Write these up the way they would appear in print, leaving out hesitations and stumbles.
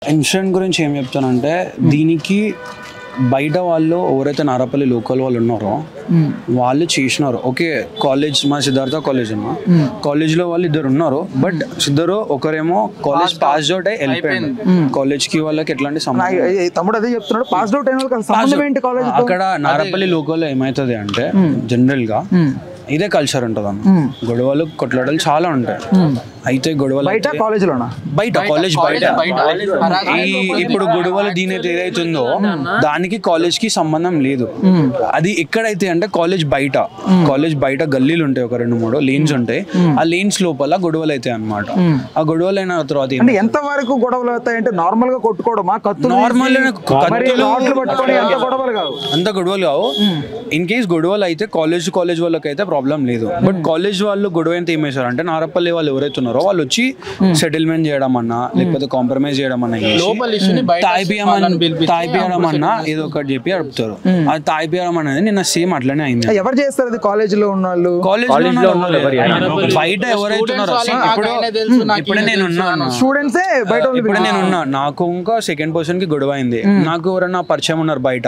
Incident గురించి ఏం చెప్తానంటే దీనికి బయట వాళ్ళు ఎవరైతే నారపల్లి లోకల్ వాళ్ళు ఉన్నారో వాళ్ళు చేసినారు. ఓకే, కాలేజ్ మా సిద్ధార్థ కాలేజ్ ఉన్నా కాలేజ్లో వాళ్ళు ఇద్దరు ఉన్నారు. బట్ ఇద్దరు ఒకరేమో కాలేజ్ పాస్ అవుట్ అయ్యి వెళ్ళిపోయారు. కాలేజ్కి వాళ్ళకి ఎట్లాంటి తమ్ముడు అదే చెప్తున్నాడు, పాస్ అవుట్ అయిన అక్కడ నారపల్లి లోకల్లో ఏమవుతుంది అంటే జనరల్గా ఇదే కల్చర్ ఉంటుంది అన్న. గొడవలు కొట్లాటలు చాలా ఉంటాయి. అయితే గొడవలు బయట కాలేజ్లోనా? బయట కాలేజ్ బయట ఇప్పుడు గొడవలు దీని ఏదైతుందో దానికి కాలేజ్ కి సంబంధం లేదు. అది ఎక్కడైతే అంటే కాలేజ్ బయట గల్లీలు ఉంటాయి, ఒక 2-3 లేన్స్ ఉంటాయి. ఆ లేన్స్ లోపల గొడవలు అవుతాయి అన్నమాట. ఆ గొడవలు అయిన తర్వాత ఎంత వరకు గొడవలు అవుతాయంటే నార్మల్ గా కొట్టుకోవడమా? నార్మల్ అంత గొడవలు కావు. ఇన్ కేస్ గొడవలు అయితే కాలేజ్ వాళ్ళకి అయితే ప్రాబ్లం లేదు. బట్ కాలేజ్ వాళ్ళు గొడవ ఎంత ఏం చేశారు అంటే నారపల్లి వాళ్ళు ఎవరైతే ఉన్నారో వాళ్ళు వచ్చి సెటిల్మెంట్ చేయడం అన్నా లేకపోతే కాంప్రమైజ్ చేయడం అన్నా తాయిపియడం అన్నా ఏదో ఒకటి చెప్పి అడుపుతారు. అది తాయిపియడం అనేది నిన్న సేమ్ అట్లనే అయింది. ఎవరు చేస్తారు అది? కాలేజ్ లో ఉన్న వాళ్ళు, బయట ఎవరైతే ఉన్నారో ఇప్పుడే నేను స్టూడెంట్సే బయట. ఇప్పుడే నేను ఉన్నా, నాకు ఇంకా సెకండ్ పర్సన్ కి గొడవ అయింది. నాకు ఎవరన్నా పరిచయం ఉన్నారు బయట,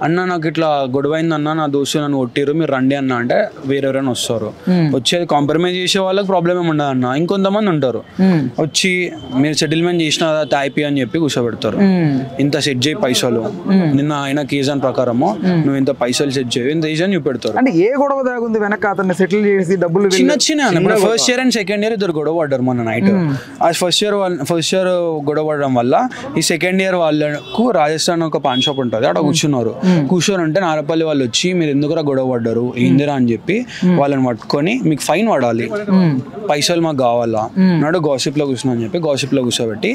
అన్న నాకు ఇట్లా గొడవ అయింది అన్న, నా దోస్తు నన్ను కొట్టిరు, మీరు రండి అన్న అంటే వేరెవరైనా వస్తారు. వచ్చేది కాంప్రమైజ్ చేసే వాళ్ళకి ప్రాబ్లం ఏమి ఉండదు అన్న. ఇంకొంతమంది ఉంటారు వచ్చి మీరు సెటిల్మెంట్ చేసిన తాయిపి అని చెప్పి కూర్చోబెడతారు. ఇంత సెట్ చేయి పైసలు, నిన్న ఆయన కేజన్ ప్రకారము నువ్వు ఇంత పైసలు సెట్ చేయి ఇంత ఈజీ అని చూపెడతారు. అంటే ఏ గొడవ దాగుంది వెనక? అతన్ని సెటిల్ చేసి డబ్బులు చిన్న first year and second year ఇద్దరు గొడవ పడ్డారు మొన్న నైట్. ఆ ఫస్ట్ ఇయర్ గొడవ పడడం వల్ల ఈ సెకండ్ ఇయర్ వాళ్ళకు రాజస్థాన్ ఒక పాన్ షాప్ ఉంటుంది, అక్కడ కూర్చొని ఉంటే నారపల్లి వాళ్ళు వచ్చి మీరు ఎందుకు గొడవ పడ్డారు ఏందిరా అని చెప్పి వాళ్ళని పట్టుకొని మీకు ఫైన్ పడాలి, పైసలు మాకు కావాలా నాడు గాసిప్ లో కూర్చున్నా అని చెప్పి గాసిప్ లో కూర్చోబెట్టి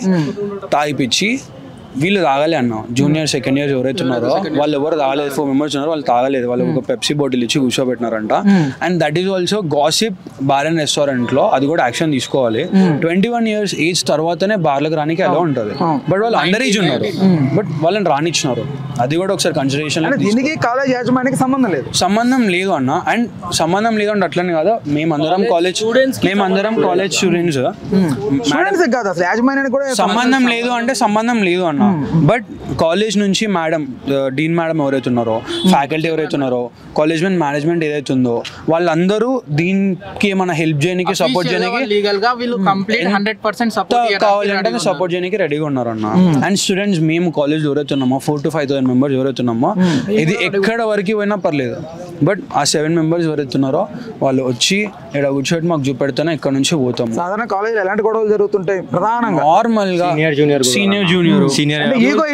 తాగిపిచ్చి వీళ్ళు తాగాలి అన్న. జూనియర్ సెకండ్ ఇయర్స్ ఎవరైతే ఉన్నారో వాళ్ళు ఎవరు తాగలేదు, 4 మెంబర్స్ ఉన్నారు, వాళ్ళు తాగలేదు. వాళ్ళు ఒక పెప్సీ బాటిల్ ఇచ్చి కూర్చోబెట్టినారంట. And that is also gossip bar and restaurant లో అది కూడా యాక్షన్ తీసుకోవాలి. 21 years ఏజ్ తర్వాతనే బార్లకు రానికి ఎలా ఉంటుంది. బట్ వాళ్ళు అండర్ ఏజ్ ఉన్నారు, బట్ వాళ్ళని రానిచ్చినారు. అది కూడా ఒకసారి కన్సిడరేషన్. దీనికి కాలేజ్ యాజమాన్యానికి సంబంధం లేదు అన్న. అండ్ సంబంధం లేదు అంటే అట్లనే కాదు, మేమందరం కాలేజ్ స్టూడెంట్స్ సంబంధం లేదు అంటే సంబంధం లేదు అన్న. బట్ కాలేజ్ నుంచి డీన్ మేడం ఎవరైతే ఉన్నారో, ఫ్యాకల్టీ ఎవరైతే ఉన్నారో, కాలేజ్ మేనేజ్మెంట్ ఏదైతే ఉందో వాళ్ళందరూ దీనికి ఏమైనా హెల్ప్ చేయడానికి సపోర్ట్ చేయడానికి కావాలంటే సపోర్ట్ చేయడానికి రెడీగా ఉన్నారు అన్న. అండ్ స్టూడెంట్స్ మేము కాలేజ్ ఎవరైతే ఉన్నామో 4,000 to 5,000 మెంబర్స్ ఎవరైతే ఉన్నామో ఇది ఎక్కడ వరకు పోయినా పర్లేదు. బట్ ఆ 7 మెంబర్స్ ఎవరైతే ఉన్నారో వాళ్ళు వచ్చి ఇక్కడ కూర్చోటి మాకు చూపెడితేనే ఇక్కడ నుంచి పోతాం. సాధారణ కాలేజ్ ఎలాంటి గొడవలు జరుగుతుంటాయి? ప్రధానంగా నార్మల్ గా సీనియర్ జూనియర్ ఈగో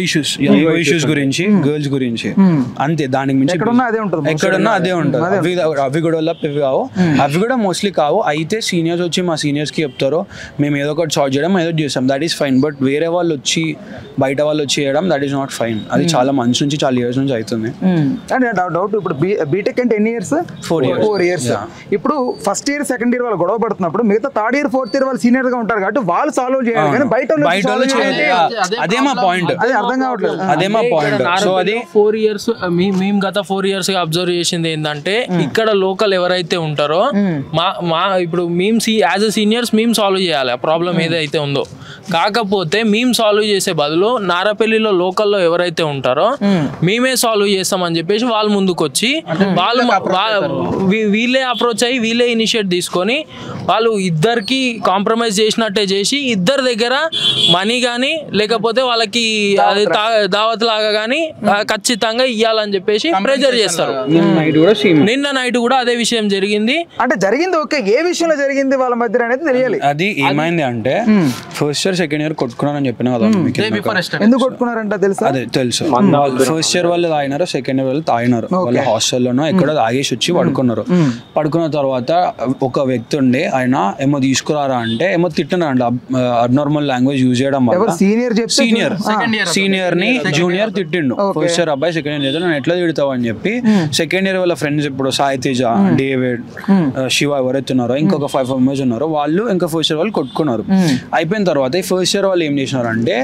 ఇష్యూస్ గురించి, గర్ల్స్ గురించి అంతే. దానికి మించి ఎక్కడున్నా అదే ఉంటుంది. అవి గొడవలు ఇవి కావు, అవి కూడా మోస్ట్లీ కావు. అయితే సీనియర్స్ వచ్చి మా సీనియర్స్ కి చెప్తారు, మేము ఏదో ఒకటి సాల్వ్ చేయడం ఏదో చేస్తాం, దట్ ఈస్ ఫైన్. బట్ వేరే వాళ్ళు వచ్చి బయట వాళ్ళు వచ్చి చేయడం దట్ ఈస్ నాట్ ఫైన్. అది చాలా మంత్స్ నుంచి, చాలా ఇయర్స్ నుంచి అవుతుంది. డౌట్, ఇప్పుడు బీటెక్ అంటే ఎన్ని ఇయర్స్? 4 years. ఇప్పుడు ఫస్ట్ ఇయర్ సెకండ్ ఇయర్ వాళ్ళు గొడవ పడుతున్నప్పుడు మిగతా థర్డ్ ఇయర్ ఫోర్త్ ఇయర్ వాళ్ళు సీనియర్ గా ఉంటారు కాబట్టి వాళ్ళు సాల్వ్ చేయాలి, కానీ బయట అదే మా పాయింట్. అది అర్థం కావట్లేదు. అదే మా పాయింట్. సో అది 4 years మేము గత 4 years గా అబ్జర్వ్ చేసింది ఏంటంటే ఇక్కడ లోకల్ ఎవరైతే ఉంటారో ఇప్పుడు మేము యాజ్ అ సీనియర్స్ మేము సాల్వ్ చేయాలి ఆ ప్రాబ్లం ఏదైతే ఉందో. కాకపోతే మేము సాల్వ్ చేసే బదులు నారపల్లిలో లోకల్లో ఎవరైతే ఉంటారో మేమే సాల్వ్ చేస్తామని చెప్పేసి వాళ్ళు ముందుకు వచ్చి వీళ్ళే అప్రోచ్ అయ్యి వీళ్ళే ఇనిషియేట్ తీసుకొని వాళ్ళు ఇద్దరికి కాంప్రమైజ్ చేసినట్టే చేసి ఇద్దరి దగ్గర మనీ కానీ లేకపోతే వాళ్ళకి దావత్ లాగా కానీ ఖచ్చితంగా ఇవ్వాలని చెప్పేసి ప్రెజర్ చేస్తారు. నిన్న నైట్ కూడా అదే విషయం జరిగింది. అంటే జరిగింది ఓకే, ఏ విషయంలో జరిగింది వాళ్ళ మధ్య అనేది తెలియాలి. అది ఏమైంది అంటే ఫస్ట్ ఇయర్ సెకండ్ ఇయర్ కొట్టుకున్నారని చెప్పిన కదా. ఎందుకు కొట్టుకున్నారంట తెలుసా? అదే తెలుసు. ఫస్ట్ ఇయర్ వాళ్ళు తాగినారు, సెకండ్ ఇయర్ వాళ్ళు తాగినారు. వాళ్ళ హాస్టల్లోనో ఎక్కడో తాగేసి వచ్చి పడుకున్నారు. పడుకున్న తర్వాత ఒక వ్యక్తి ఉండే ఆయన ఏమో తీసుకురారా అంటే ఏమో తిట్టినారంట, అబ్నార్మల్ లాంగ్వేజ్ యూజ్ చేయడం వల్ల. సీనియర్ ని జూనియర్ తిట్టిండు. ఫస్ట్ ఇయర్ అబ్బాయి సెకండ్ ఇయర్ నేను ఎట్లా తిడతావు అని చెప్పి సెకండ్ ఇయర్ వాళ్ళ ఫ్రెండ్స్ ఇప్పుడు సాయి తేజ, డేవిడ్, శివ ఎవరైతే ఉన్నారో ఇంకొక 5 members ఉన్నారు, వాళ్ళు ఇంకా ఫస్ట్ ఇయర్ వాళ్ళు కొట్టుకున్నారు. అయిపోయిన తర్వాత ఈ ఫస్ట్ ఇయర్ వాళ్ళు ఏం చేసినారు అంటే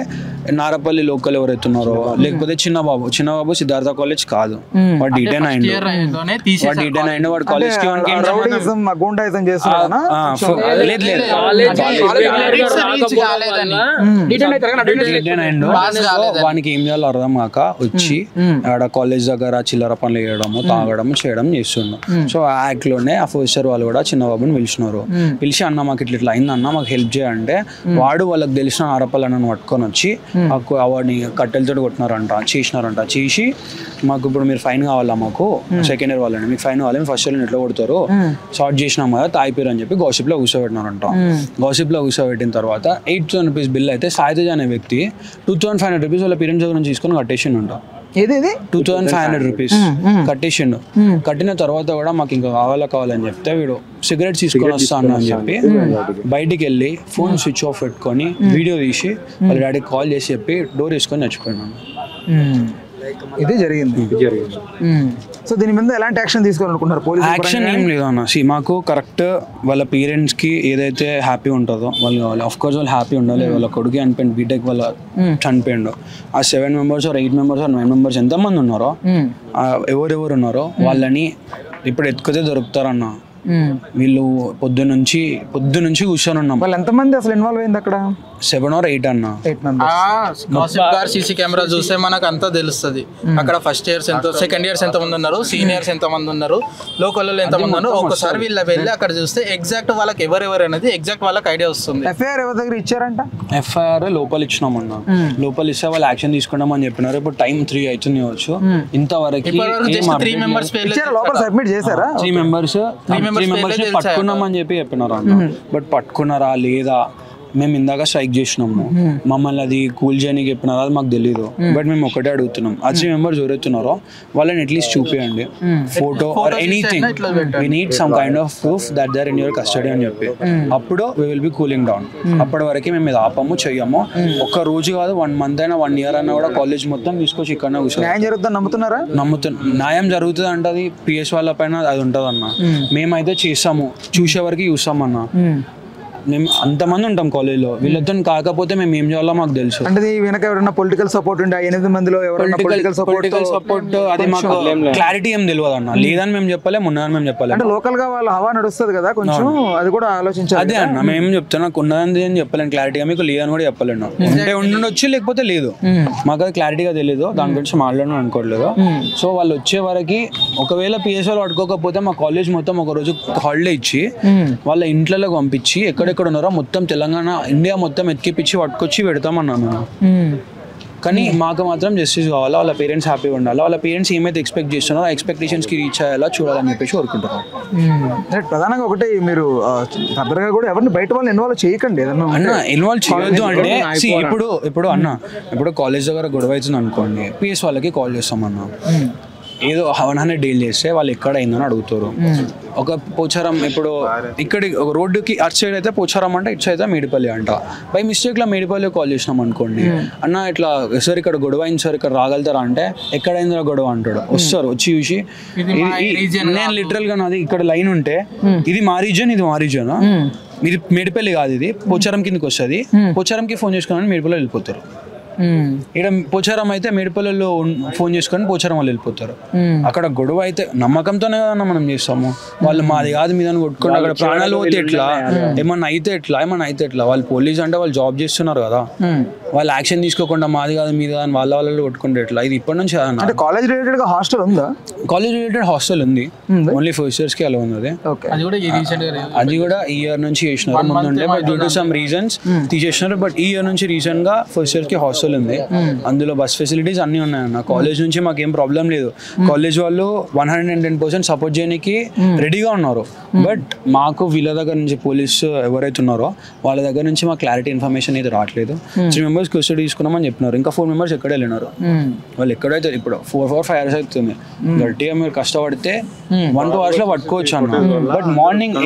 నారపల్లి లోకల్ ఎవరైతున్నారో లేకపోతే చిన్నబాబు సిద్ధార్థ కాలేజ్ కాదు, వాడు డిటైన్ అయిండు, వాడు కాలేజ్ కి గుండాయిజం చేస్తున్నారా? లేదు లేదు డిటైన్ అయిండు. వానికి ఏం చేయాలో అర్థం కాక వచ్చి ఆడ కాలేజ్ దగ్గర చిల్లర పనులు చేయడము తాగడము చేయడం చేస్తుండు. సో ఆ యాక్ట్ లోనే ఆ ఫస్ట్ ఇయర్ వాళ్ళు కూడా చిన్నబాబుని పిలిచినారు. పిలిచి అన్న మాకు ఇట్లా అయింది అన్న మాకు హెల్ప్ చేయంటే వాడు వాళ్ళకి తెలిసిన ఆరపల్లి అన్నను పట్టుకొని వచ్చి వాడిని కట్టెలతో కొట్టినారంట చేసినారంట. చేసి మాకు ఇప్పుడు మీరు ఫైన్ కావాలా, మాకు సెకండ్ ఇయర్ వాళ్ళని మీకు ఫైన్ కావాలి, ఫస్ట్ ఇయర్ ఎట్లా కొడతారు షార్ట్ చేసినాం కదా తాయిపోయారు అని చెప్పి గాసిప్ లో కూర్చోబెట్టినారంట. గాసిప్ లో కూర్చోబెట్టిన తర్వాత 8,000 రూపీస్ బిల్ అయితే సాయితేజ్ అనే వ్యక్తి 2,500 రూపీస్ వాళ్ళ పేరెంట్స్ దగ్గర నుంచి తీసుకొని కట్టేసిండు. 2,500 రూపీస్ కట్టేసిండు. కట్టిన తర్వాత కూడా మాకు ఇంకా కావాలని చెప్తే వీడు సిగరెట్స్ తీసుకొని వస్తాను అని చెప్పి బయటికి వెళ్ళి ఫోన్ స్విచ్ ఆఫ్ పెట్టుకొని వీడియో తీసి వాళ్ళ డాడీకి కాల్ చేసి చెప్పి డోర్ వేసుకొని చచ్చిపోయినాను. ఇది జరిగింది. సో దీని మీద ఎలాంటి యాక్షన్ తీసుకోవాలనుకుంటున్నారు పోలీసు? యాక్షన్ ఏం లేదు అన్న. మాకు కరెక్ట్ వాళ్ళ పేరెంట్స్ కి ఏదైతే హ్యాపీ ఉంటుందో వాళ్ళు ఆఫ్ కోర్స్ వాళ్ళు హ్యాపీ ఉండాలి. వాళ్ళ కొడుకు చనిపోయింది, బీటెక్ వాళ్ళ చనిపోయిండు. ఆ 7 members or 8 members or 9 members ఎంతమంది ఉన్నారో ఎవరెవరు ఉన్నారో వాళ్ళని ఇప్పుడు ఎత్తుకుతే దొరుకుతారన్న. వీళ్ళు పొద్దునుంచి కూర్చొని ఉన్నాం. వాళ్ళు ఎంతమంది అసలు ఇన్వాల్వ్ అయింది అక్కడ? 7 or 8 అన్న. సీసీ కెమెరా చూస్తే మనకు అంతా తెలుస్తుంది. అక్కడ ఫస్ట్ ఇయర్స్ ఎంత, సెకండ్ ఇయర్స్ ఎంత మంది ఉన్నారు, సీనియర్స్ ఎంత మంది ఉన్నారు, లోకల్ ఎంత మంది ఉన్నారు. ఒకసారి వీళ్ళు వెళ్ళి అక్కడ చూస్తే ఎగ్జాక్ట్ వాళ్ళకి ఎవరెవరు అనేది ఎగ్జాక్ట్ వాళ్ళకి ఐడియా వస్తుంది. ఎఫ్ఐఆర్ ఎవరి దగ్గర ఇచ్చారంట? ఎఫ్ఐఆర్ లోపల ఇచ్చినామన్న. లోపల ఇస్తే వాళ్ళు యాక్షన్ తీసుకున్నాం అని చెప్పినారు. ఇప్పుడు టైం 3 అవుతుంది వచ్చు. ఇంతవరకు 3 members సబ్మిట్ చేశారా? 3 members పట్టుకున్నామని చెప్పి చెప్పినారు అన్న. బట్ పట్టుకున్నారా లేదా మేము ఇందాక స్ట్రైక్ చేసినాము, మమ్మల్ని అది కూల్ చేయడానికి చెప్పినారా అది మాకు తెలీదు. బట్ మేము ఒకటే అడుగుతున్నాం, ఆ 3 members ఎవరైతున్నారో వాళ్ళని అట్లీస్ట్ చూపియండి, photo or anything. We need some kind of proof that they are in your custody అని చెప్పి అప్పుడు we will be cooling down. అప్పటి వరకు మేము ఇది ఆపము చెయ్యము. ఒక్క రోజు కాదు 1 month అయినా 1 year అయినా కూడా కాలేజ్ మొత్తం తీసుకొచ్చి ఇక్కడ కూర్చో. న్యాయం జరుగుతుందని నమ్ముతున్నారా? న్యాయం జరుగుతుంది అంటే అది పిఎస్ వాళ్ళ పైన అది ఉంటుంది అన్న. మేమైతే చేస్తాము, చూసే వరకు చూస్తామన్నా. మేము అంతమంది ఉంటాం కాలేజ్లో, వీళ్ళతో కాకపోతే మేము ఏం చేయాలో మాకు తెలుసు. అంటే వెనక ఎవరైనా పొలిటికల్ సపోర్ట్ ఉండే 8 మందిలో పొలిటికల్ సపోర్ట్ అది మాకు క్లారిటీ ఏం తెలియదు అన్న. లేదని మేము చెప్పలేము, ఉన్నదని మేము చెప్పలేము. అంటే లోకల్ గా వాళ్ళ హవా నడుస్తుంది కదా కొంచెం, అది కూడా ఆలోచించాలి. అదే అన్న మేము చెప్తున్నా, ఉన్నది అని చెప్పలేను క్లారిటీగా, మీకు లేదని కూడా చెప్పలేను. ఉంటే ఉండొచ్చు లేకపోతే లేదు, మాకు అది క్లారిటీగా తెలియదు, దాని గురించి మాట్లాడడం అనుకోవట్లేదు. సో వాళ్ళు వచ్చే వరకు ఒకవేళ పిఎస్ వాళ్ళు పట్టుకోకపోతే మా కాలేజ్ మొత్తం ఒక రోజు హాలిడే ఇచ్చి వాళ్ళ ఇంట్లోకి పంపించి ఎక్కడెక్కడ ఉన్నారో మొత్తం తెలంగాణ ఇండియా మొత్తం ఎత్తికిపించి పట్టుకొచ్చి పెడతామన్నాను. కానీ మాకు మాత్రం జస్టిస్ కావాలా, వాళ్ళ పేరెంట్స్ హ్యాపీగా ఉండాలి, వాళ్ళ పేరెంట్స్ ఏమైతే ఎక్స్పెక్ట్ చేస్తున్నారో ఆ ఎక్స్పెక్టేషన్స్కి రీచ్ అయ్యేలా చూడాలని చెప్పేసి కోరుకుంటున్నాం. ప్రధానంగా ఒకటి మీరు ఫర్దర్గా కూడా ఎవరిని బయట వాళ్ళు ఇన్వాల్వ్ చేయకండి. అన్న ఇన్వాల్వ్ చేయొద్దు అంటే ఇప్పుడు అన్న ఇప్పుడు కాలేజ్ దగ్గర గొడవ అవుతుంది అనుకోండి, పిఎస్ వాళ్ళకి కాల్ చేస్తామన్నా. ఏదో 100 డీల్ చేస్తే వాళ్ళు ఎక్కడ అయిందని అడుగుతారు. ఒక పోచారం ఇప్పుడు ఇక్కడ ఒక రోడ్డుకి అటు సైడ్ అయితే పోచారం అంటే ఇటు సైడ్ అయితే మేడిపల్లి అంట. బై మిస్టేక్లో మేడిపల్లి కాల్ చేసినాం అనుకోండి, అన్న ఇట్లా సార్ ఇక్కడ గొడవ అయింది సార్, ఇక్కడ రాగలుగుతారా అంటే ఎక్కడైందిరా గొడవ అంటాడు. వస్తారు వచ్చి చూసి నేను లిటరల్గా నాది ఇక్కడ లైన్ ఉంటే ఇది మా రీజన్, ఇది మా రీజన్, ఇది మేడిపల్లి కాదు, ఇది పోచారం కిందకి వస్తుంది, పోచారంకి ఫోన్ చేసుకుని మేడిపల్లి వెళ్ళిపోతారు. ఇక్కడ పోచారం అయితే మేడిపల్లిలో ఫోన్ చేసుకొని పోచారం వాళ్ళు వెళ్ళిపోతారు. అక్కడ గొడవ అయితే నమ్మకంతోనే కదా మనం చేస్తాము. వాళ్ళు మాది కాదు మీద కొట్టుకుంటే అక్కడ ప్రాణాలు పోతే ఎట్లా, ఏమన్నా అయితే ఎట్లా. వాళ్ళు పోలీస్ అంటే వాళ్ళు జాబ్ చేస్తున్నారు కదా, వాళ్ళు యాక్షన్ తీసుకోకుండా మాది కాదు మీద వాళ్ళు కొట్టుకుంటే ఎట్లా. ఇది ఇప్పటి నుంచి కాలేజ్ రిలేటెడ్ హాస్టల్ ఉందా? కాలేజ్ రిలేటెడ్ హాస్టల్ ఉంది, ఓన్లీ ఫస్ట్ ఇయర్స్ కి అలా ఉంది. అది కూడా ఈ ఇయర్ నుంచి చేసినారు, ముందుంటే but due to some reasons తీసేసినారు. బట్ ఈ ఇయర్ నుంచి రీసెంట్ గా ఫస్ట్ ఇయర్ కి హాస్టల్ ఉంది, అందులో బస్ ఫెసిలిటీస్ అన్ని ఉన్నాయన్న. కాలేజ్ నుంచి మాకు ఏం ప్రాబ్లం లేదు, కాలేజ్ వాళ్ళు 110% సపోర్ట్ చేయడానికి రెడీగా ఉన్నారు. బట్ మాకు వీళ్ళ దగ్గర నుంచి పోలీస్ ఎవరైతే ఉన్నారో వాళ్ళ దగ్గర నుంచి మాకు క్లారిటీ ఇన్ఫర్మేషన్ అయితే రావట్లేదు. 3 members కస్టడీ తీసుకున్నామని చెప్పినారు, ఇంకా 4 members ఎక్కడ వెళ్ళినారు. వాళ్ళు ఎక్కడైతే ఇప్పుడు 4-5 hours అవుతుంది, గట్టిగా మీరు కష్టపడితే 1-2 hours లో పట్టుకోవచ్చు అన్న. బట్ మార్నింగ్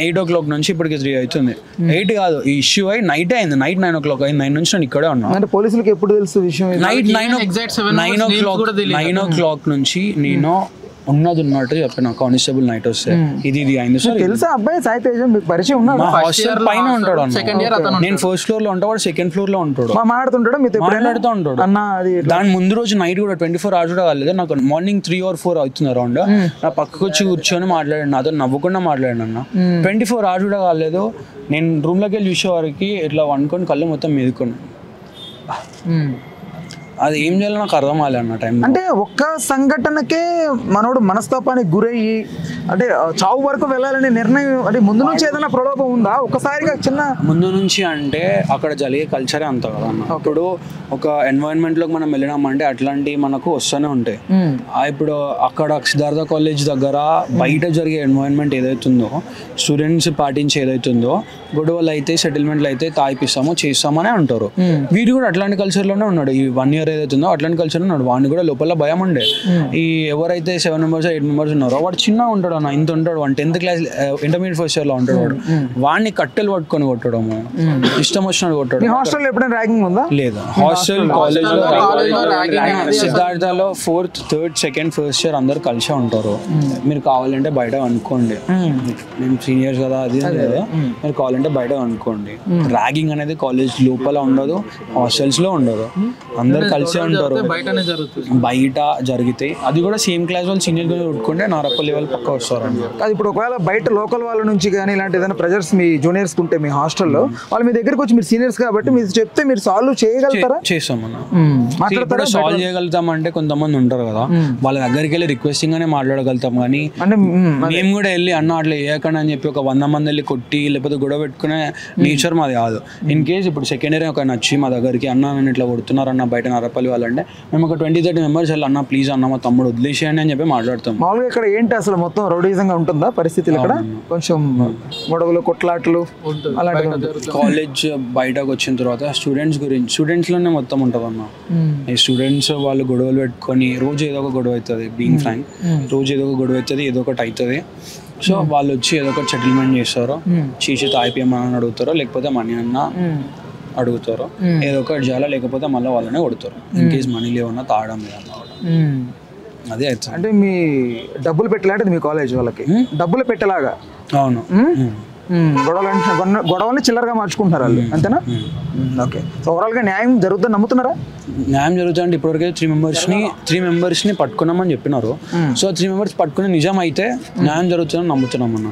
8 o'clock నుంచి ఇప్పటికి 3 అవుతుంది. 8 కాదు, ఈ ఇష్యూ అయి నైట్ అయింది, నైట్ 9 o'clock అయింది. 9 నుంచి నేను ఇక్కడే ఉన్నా. అంటే పోలీసులకు ఎప్పుడు తెలుసు విషయం? నైట్ 9 o'clock నుంచి నేను ఉన్నది ఉన్నట్టు చెప్పిన కానిస్టేబుల్ నైట్ వస్తే ఇది అయింది సార్. తెలుసా అబ్బాయి సాయి తేజ మీకు పరిచయం ఉన్నాడు? మా హాస్టల్ పైన ఉంటాడు అన్న. సెకండ్ ఇయర్ అతను నేను ఫస్ట్ ఫ్లోర్ లో ఉంటా, వాడు సెకండ్ ఫ్లోర్ లో ఉంటాడు. మాట్లాడుతుంటాడు మీతో మాట్లాడుతూ ఉంటాడు అన్న అది దాని ముందు రోజు నైట్ కూడా 24 hours కూడా కాలేదు నాకు. మార్నింగ్ 3 or 4 అవుతుంది అరౌండ్. నా పక్కకు వచ్చి కూర్చొని మాట్లాడాడు నాతో, నవ్వకుండా మాట్లాడాడు అన్న. 24 hours కూడా కాలేదు. నేను రూమ్ లోకి వెళ్ళి చూసే వారికి ఇట్లా వండుకొని కళ్ళు మొత్తం మెదుకున్నాను. అది ఏం చేయాలో నాకు అర్థం కాలే అన్న టైం. అంటే ఒక్క సంఘటనకే మనోడు మనస్తాపానికి గురయ్యి అంటే చావు వరకు వెళ్ళాలనే నిర్ణయం అంటే ముందు నుంచి ఏదైనా ప్రలోభం ఉందా? ఒక్కసారిగా చిన్న ముందు నుంచి అంటే అక్కడ జరిగే కల్చరే అంత కదా అన్న. ఇప్పుడు ఒక ఎన్వైరన్మెంట్ లోకి మనం వెళ్ళినామంటే అట్లాంటివి మనకు వస్తూనే ఉంటాయి. ఇప్పుడు అక్కడ సిద్ధార్థ కాలేజ్ దగ్గర బయట జరిగే ఎన్వైరన్మెంట్ ఏదైతుందో, స్టూడెంట్స్ పాటించి ఏదైతుందో, గొడవలు అయితే సెటిల్మెంట్లు అయితే తాయిపిస్తామో చేస్తామనే అంటారు. వీడు కూడా అట్లాంటి కల్చర్లోనే ఉన్నాడు. ఈ 1 year ఏదైతుందో అట్లాంటి కల్చర్ ఉన్నాడు. వాడిని కూడా లోపల భయం ఉండే. ఈ ఎవరైతే 7 members 8 members ఉన్నారో వాడు చిన్నగా ఉంటాడు అన్న, ఇంత ఉంటాడు. వాడు 10th class intermediate first year లో ఉంటాడు. వాడు వాడిని కట్టెలు పట్టుకొని కొట్టడము, ఇష్టం వచ్చినట్టు కొట్టడం. హాస్టల్ ఎప్పుడైనా ర్యాగింగ్ ఉందా? లేదు. హాస్టల్ కాలేజ్ లో సిద్ధార్థలో 4th 3rd 2nd 1st year అందరు కలిసే ఉంటారు. మీరు కావాలంటే బయట అనుకోండి, మేము సీనియర్స్ కదా అది లేదు, మీరు కావాలంటే బయట అనుకోండి. ర్యాగింగ్ అనేది కాలేజ్ లోపల ఉండదు, హాస్టల్స్ లో ఉండదు. అందరు కలిసే ఉంటారు. బయటనే జరుగుతుంది. బయట జరిగితే అది కూడా సేమ్ క్లాస్ వాళ్ళు సీనియర్ గా కొట్టుకుంటే నారప్ప లెవెల్ పక్క వస్తారు అన్నమాట. అది ఇప్పుడు ఒకవేళ బయట లోకల్ వాళ్ళ నుంచి కానీ ఇలాంటి ఏదైనా ప్రెజర్స్ మీ జూనియర్స్ ఉంటే మీ హాస్టల్లో వాళ్ళు మీ దగ్గరికి వచ్చి మీరు సీనియర్స్ కాబట్టి మీరు చెప్తే మీరు సాల్వ్ చేయగలుగుతారా? చేస్తామన్నా. ఇప్పుడు సాల్వ్ చేయగలుగుతాం అంటే కొంతమంది ఉంటారు కదా, వాళ్ళ దగ్గరికి వెళ్ళి రిక్వెస్టింగ్ గానే మాట్లాడగలుగుతాం. కానీ అంటే మేము కూడా వెళ్ళి అన్న అట్లా చేయకండి అని చెప్పి ఒక 100 మంది వెళ్ళి కొట్టి లేకపోతే గొడవ పెట్టుకునే నేచర్ మాది కాదు. ఇన్ కేస్ ఇప్పుడు సెకండ్ ఇయర్ ఒక నచ్చి మా దగ్గరికి అన్న నన్ను ఇట్లా కొడుతున్నారు అన్న బయట నారపల్లి వాళ్ళంటే మేము ఒక 20-30 members వెళ్ళి అన్న ప్లీజ్ అన్న మా తమ్ముడు వదిలేసేయండి అని చెప్పి మాట్లాడతాం. మామూలుగా ఇక్కడ ఏంటి అసలు మొత్తం రౌడీజంగా ఉంటుందా పరిస్థితులు? ఇక్కడ కొంచెం గొడవలు కొట్లాట్లు అలాంటి కాలేజ్ బయటకు వచ్చిన తర్వాత స్టూడెంట్స్ లోనే మొత్తం ఉంటుంది అన్న. ఈ స్టూడెంట్స్ వాళ్ళు గొడవలు పెట్టుకొని రోజు ఏదో ఒక గొడవ అవుతుంది. బీయింగ్ ఫ్రాంక్, రోజు ఏదో ఒక గొడవ అవుతుంది, ఏదో ఒకటి అవుతుంది. సో వాళ్ళు వచ్చి ఏదో ఒకటి సెటిల్మెంట్ చేస్తారో, చేసి తాయిపోయమని అడుగుతారో, లేకపోతే మనీ అన్న అడుగుతారు, ఏదో ఒకటి చేయాలా, లేకపోతే మళ్ళీ వాళ్ళనే కొడతారు. ఇన్ కేస్ మనీ లేవన్నా తాగడం లేదన్నా అదే అవుతుంది. అంటే మీ డబ్బులు పెట్టలాంటిది మీ కాలేజ్ వాళ్ళకి డబ్బులు పెట్టేలాగా? అవును. గొడవల్ని చిల్లరగా మార్చుకుంటున్నారు వాళ్ళు, అంతేనా? ఓకే. సో ఓవరాల్గా న్యాయం జరుగుతుందని నమ్ముతున్నారా? న్యాయం జరుగుతుందంటే ఇప్పటివరకు 3 members ని పట్టుకున్నామని చెప్పినారు. సో 3 members పట్టుకుని నిజం అయితే న్యాయం జరుగుతుందని నమ్ముతున్నాం అన్న.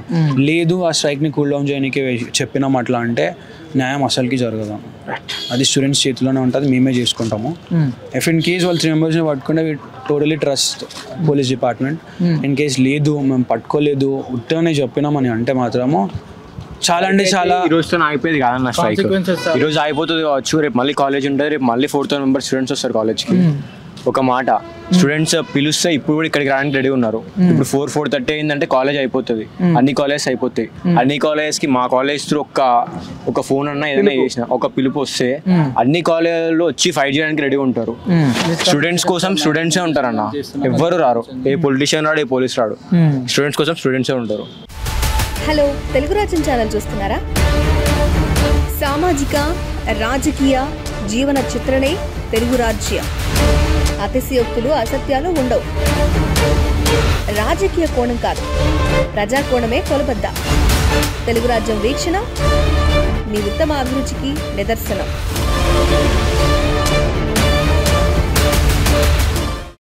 లేదు ఆ స్ట్రైక్ ని కూల్ డౌన్ చేయడానికి చెప్పినాం అట్లా అంటే న్యాయం అసలుకి జరగదు. అది స్టూడెంట్స్ చేతిలోనే ఉంటుంది, మేమే చేసుకుంటాము. ఇఫ్ ఇన్ కేస్ వాళ్ళు 3 members ని పట్టుకుంటే totally trust police department. In case లేదు మేము పట్టుకోలేదు ఉత్తగానే చెప్పినామని అంటే మాత్రము చాలా అంటే చాలా ఈ రోజుతో ఆగిపోయేది కాదన్న స్ట్రైక్. ఈ రోజు అయిపోతుంది కావచ్చు, రేపు మళ్ళీ కాలేజ్ ఉంటుంది, రేపు మళ్ళీ 4,000 members స్టూడెంట్స్ వస్తారు కాలేజ్కి. ఒక మాట స్టూడెంట్స్ పిలుస్తే ఇప్పుడు కూడా ఇక్కడికి రావడానికి రెడీ ఉన్నారు. ఇప్పుడు 4-4:30 అయిందంటే కాలేజ్ అయిపోతుంది, అన్ని కాలేజెస్ అయిపోతాయి. అన్ని కాలేజెస్ కి మా కాలేజ్ త్రూ ఒక ఫోన్ అన్నా ఏదైనా చేసిన ఒక పిలుపు వస్తే అన్ని కాలేజ్లో వచ్చి ఫైట్ చేయడానికి రెడీ ఉంటారు. స్టూడెంట్స్ కోసం స్టూడెంట్సే ఉంటారన్న, ఎవ్వరు రారు. ఏ పొలిటీషియన్ రాడు, ఏ పోలీస్ రాడు. స్టూడెంట్స్ కోసం స్టూడెంట్సే ఉంటారు. హలో, తెలుగు రాజ్యం ఛానల్ చూస్తున్నారా? సామాజిక రాజకీయ జీవన చిత్రణే తెలుగు రాజ్యం. అతిశయోక్తులు అసత్యాలు ఉండవు. రాజకీయ కోణం కాదు, ప్రజా కోణమే కొలబద్ద. తెలుగు రాజ్యం వీక్షణ మీ ఉత్తమ అభిరుచికి నిదర్శనం.